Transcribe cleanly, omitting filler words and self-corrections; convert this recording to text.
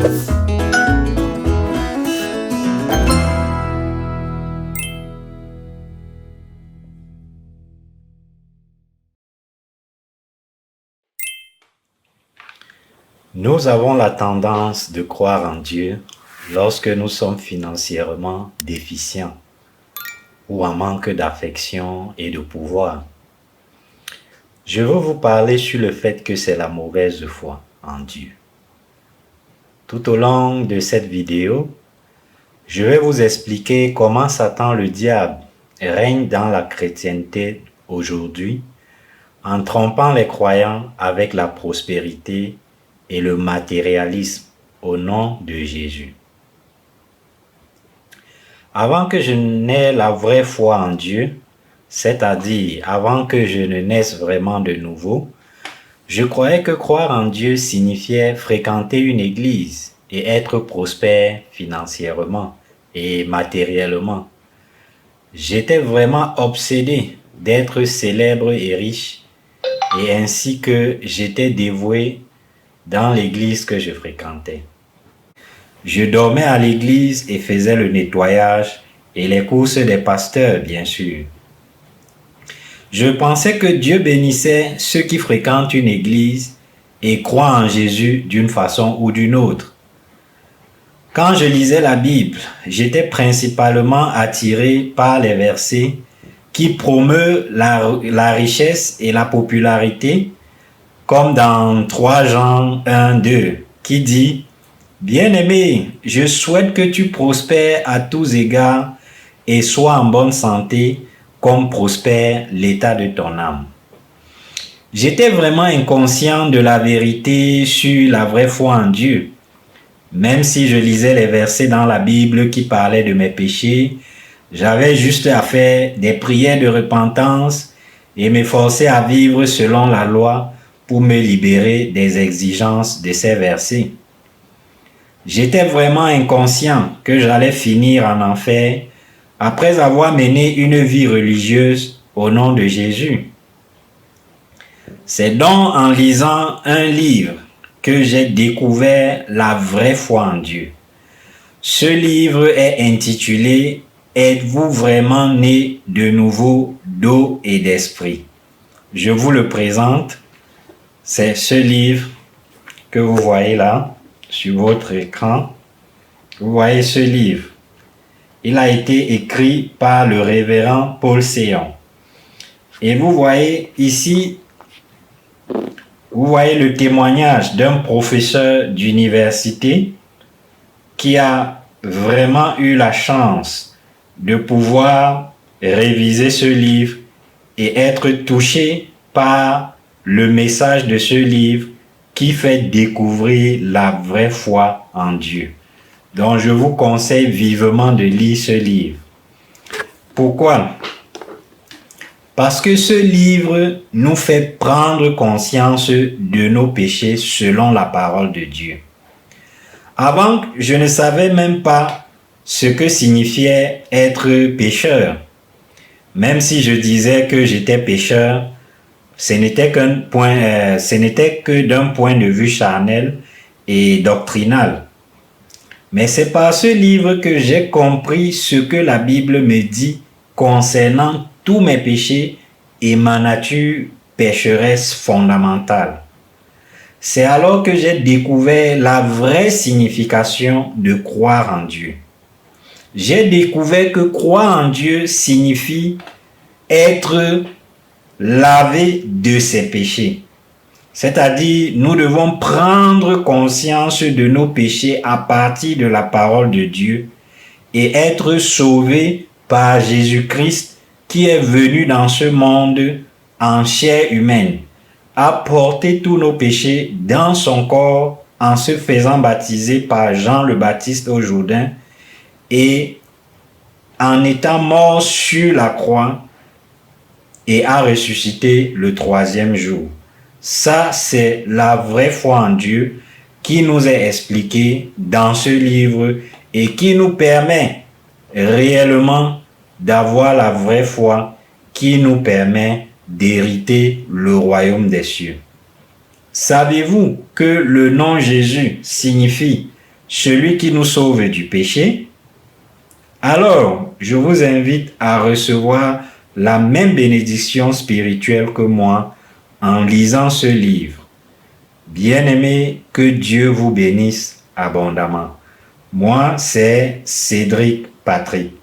Nous avons la tendance de croire en Dieu lorsque nous sommes financièrement déficients ou en manque d'affection et de pouvoir. Je veux vous parler sur le fait que c'est la mauvaise foi en Dieu. Tout au long de cette vidéo, je vais vous expliquer comment Satan le diable règne dans la chrétienté aujourd'hui en trompant les croyants avec la prospérité et le matérialisme au nom de Jésus. Avant que je n'aie la vraie foi en Dieu, c'est-à-dire avant que je ne naisse vraiment de nouveau, je croyais que croire en Dieu signifiait fréquenter une église et être prospère financièrement et matériellement. J'étais vraiment obsédé d'être célèbre et riche, et ainsi que j'étais dévoué dans l'église que je fréquentais. Je dormais à l'église et faisais le nettoyage et les courses des pasteurs, bien sûr. Je pensais que Dieu bénissait ceux qui fréquentent une église et croient en Jésus d'une façon ou d'une autre. Quand je lisais la Bible, j'étais principalement attiré par les versets qui promeuvent la richesse et la popularité, comme dans 3 Jean 1-2, qui dit « Bien-aimé, je souhaite que tu prospères à tous égards et sois en bonne santé, comme prospère l'état de ton âme. » J'étais vraiment inconscient de la vérité sur la vraie foi en Dieu. Même si je lisais les versets dans la Bible qui parlaient de mes péchés, j'avais juste à faire des prières de repentance et m'efforcer à vivre selon la loi pour me libérer des exigences de ces versets. J'étais vraiment inconscient que j'allais finir en enfer après avoir mené une vie religieuse au nom de Jésus. C'est donc en lisant un livre que j'ai découvert la vraie foi en Dieu. Ce livre est intitulé « Êtes-vous vraiment né de nouveau d'eau et d'esprit ?» Je vous le présente. C'est ce livre que vous voyez là, sur votre écran. Vous voyez ce livre. Il a été écrit par le révérend Paul Séon. Et vous voyez ici, vous voyez le témoignage d'un professeur d'université qui a vraiment eu la chance de pouvoir réviser ce livre et être touché par le message de ce livre qui fait découvrir la vraie foi en Dieu. Donc je vous conseille vivement de lire ce livre. Pourquoi? Parce que ce livre nous fait prendre conscience de nos péchés selon la parole de Dieu. Avant, je ne savais même pas ce que signifiait être pécheur. Même si je disais que j'étais pécheur, ce n'était que d'un point de vue charnel et doctrinal. Mais c'est par ce livre que j'ai compris ce que la Bible me dit concernant tous mes péchés et ma nature pécheresse fondamentale. C'est alors que j'ai découvert la vraie signification de croire en Dieu. J'ai découvert que croire en Dieu signifie être lavé de ses péchés. C'est-à-dire, nous devons prendre conscience de nos péchés à partir de la parole de Dieu et être sauvés par Jésus-Christ qui est venu dans ce monde en chair humaine, a porté tous nos péchés dans son corps en se faisant baptiser par Jean le Baptiste au Jourdain et en étant mort sur la croix et a ressuscité le 3e jour. Ça, c'est la vraie foi en Dieu qui nous est expliquée dans ce livre et qui nous permet réellement d'avoir la vraie foi qui nous permet d'hériter le royaume des cieux. Savez-vous que le nom Jésus signifie celui qui nous sauve du péché, alors je vous invite à recevoir la même bénédiction spirituelle que moi en lisant ce livre. Bien-aimés, que Dieu vous bénisse abondamment. Moi, c'est Cédric Patrick.